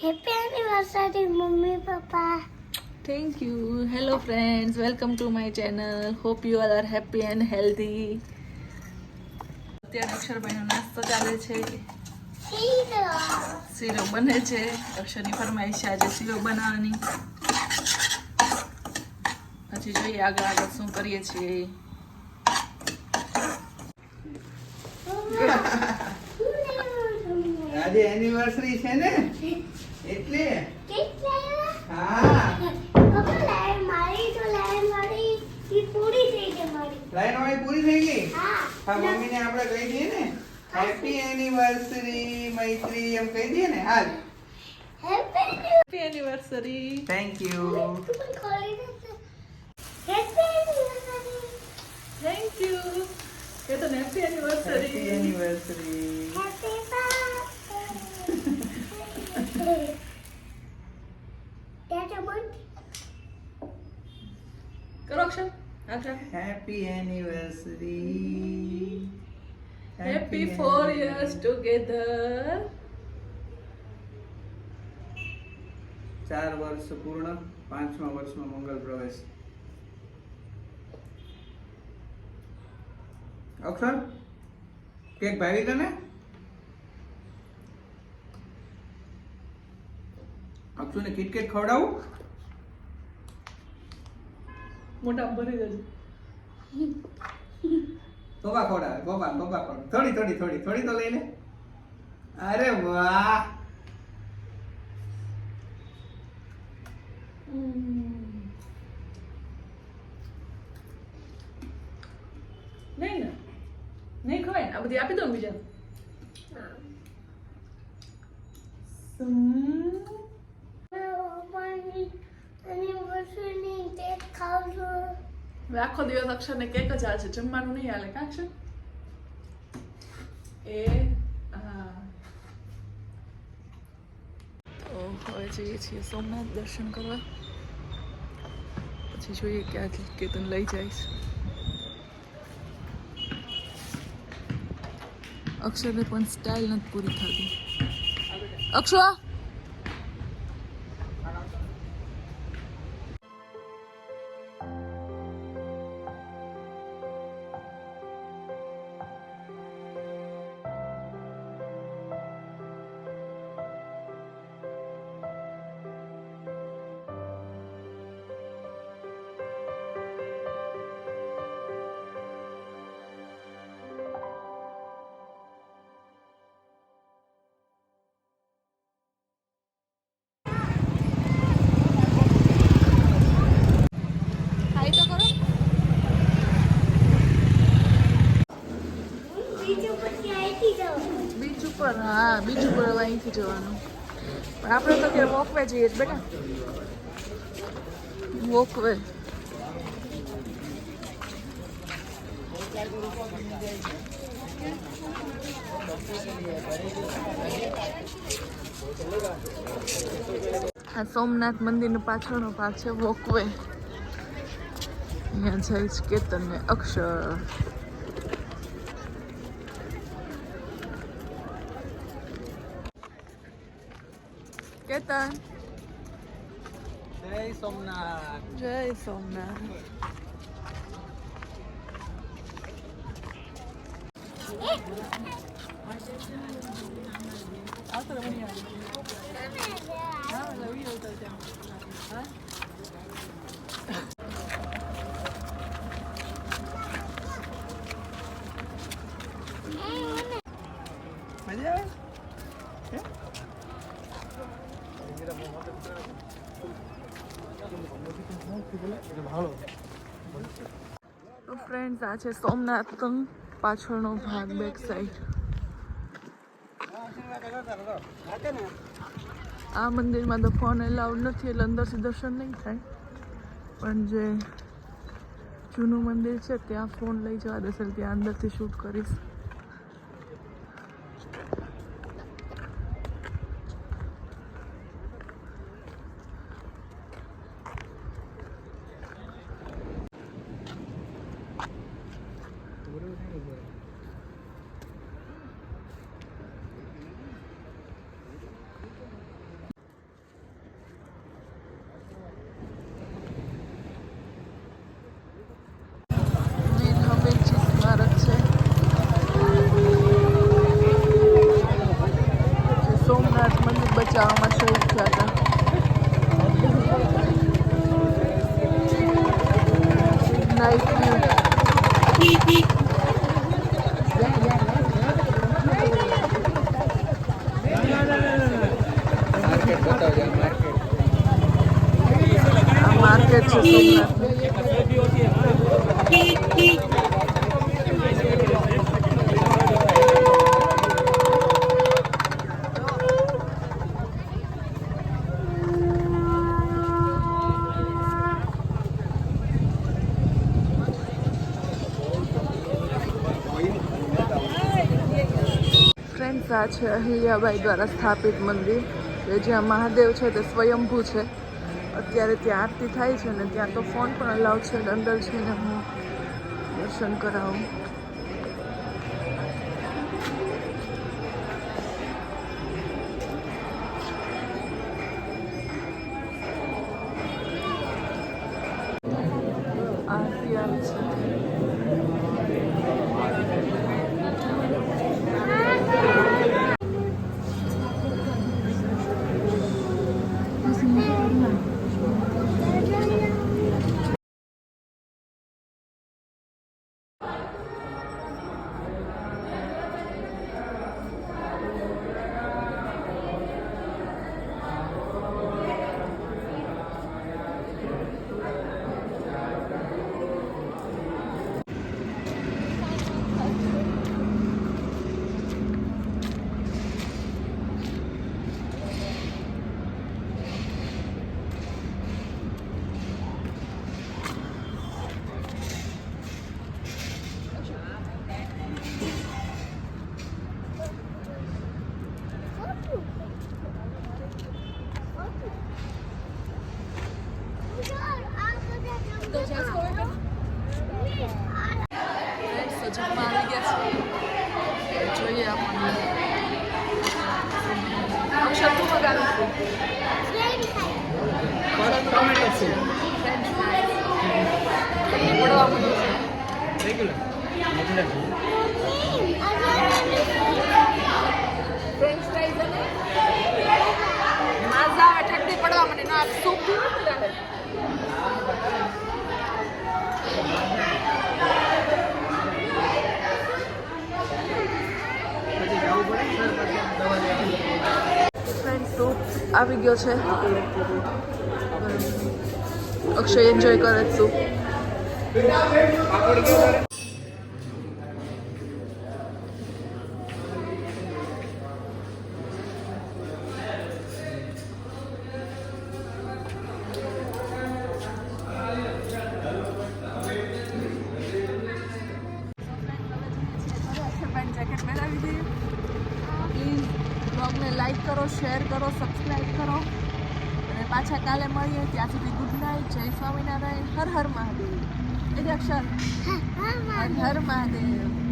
Happy anniversary, Mummy Papa. Thank you. Hello friends, welcome to my channel. Hope you all are happy and healthy. અત્યારે અક્ષરભાઈનો નાસ્તો ચાલે છે. શીરો બને છે. અક્ષરની ફરમાઈશ છે આજે શીરો બનાવવાની. પછી જોઈએ આગળ શું કરીએ છીએ. આજે એનિવર્સરી છે ને એટલે હા લાઈન વાળી પૂરી થઈ ગઈ. હા મમ્મીને આપણે કહી દઈએ ને હેપી એનિવર્સરી મૈત્રી એમ કહી દઈએ ને. હાલ happy anniversary. Thank you. Thank you. કે તો હેપી એનિવર્સરી. Happy anniversary. કરો Akshar. Akshar. Happy anniversary. Happy 4 years together. 4 વર્ષ પૂર્ણ, 5મા વર્ષમાં મંગલ પ્રવેશ. અક્ષર કેક ભાવી તને? અક્ષુને કિટકેટ ખવડાવું? મોટા ભરી દેજો. ગોપા ખવડાવે. ગોપા ખવડાવે. થોડી તો લઈ લે. અરે વાહ. નહીં ખવાય. આ બધી આપી દો બીજા. આખો દિવસ અક્ષરને કેક જ હાલશે, જમવાનું નહીં હાલે. કા અક્ષર? હા. તો હવે જઈએ છીએ સોમનાથ દર્શન કરવા. પછી જોઈએ ક્યાંથી કેતન લઈ જઈશ. અક્ષરને પણ સ્ટાઇલ નથી પૂરી થતી. અક્ષર બીચ ઉપર. હા, બીચ ઉપર હવે અહીંથી જવાનું. પણ આપણે તો ત્યાં વોકવે જઈએ જ બેટા. વોકવે. આ સોમનાથ મંદિરનો પાછળનો ભાગ છે વોકવે. અહીંયા જઈશ કેતન ને અક્ષર. કેતન. જય સોમનાથ. જય સોમનાથ. મજા આવે? તો ફ્રેન્ડ્સ આ છે સોમનાથ પાછળનો ભાગ, બેક સાઈડ. આ મંદિરમાં તો ફોન એલાઉડ નથી એટલે અંદરથી દર્શન નહીં થાય. પણ જે જૂનું મંદિર છે ત્યાં ફોન લઈ જવા દેશે, ત્યાં અંદરથી શૂટ કરીશ. બચાવવામાં શહીદ થયા હતા. નાઇટ માર્કેટ છે ફ્રેન્ડ્સ, આ છે અહિલ્યાબાઈ દ્વારા સ્થાપિત મંદિર કે જ્યાં મહાદેવ છે તે સ્વયંભૂ છે. અત્યારે ત્યાં આરતી થાય છે ને ત્યાં તો ફોન પણ અલાઉ છે. અંદર છે ને હું દર્શન કરાવું. આરતી આવી છે. સજગમાં આવી ગયા છે. જોઈએ આપણને અક્ષર તું મગાવી ફ્રેન્ચ ફ્રાઈઝ અને માઝા ઠંડી પડવા મને ના સૂપ આવી ગયો છે. અક્ષય એન્જોય કરે છું. જેકેટ પહેરાવી દઈએ. પ્લીઝ બ્લોગને લાઈક કરો, શેર કરો, સબસ્ક્રાઈબ કરો અને પાછા કાલે મળીએ. ત્યાં સુધી ગુડ નાઇટ. જય સ્વામિનારાયણ. હર હર મહાદેવ. એ અક્ષર હર હર મહાદેવ.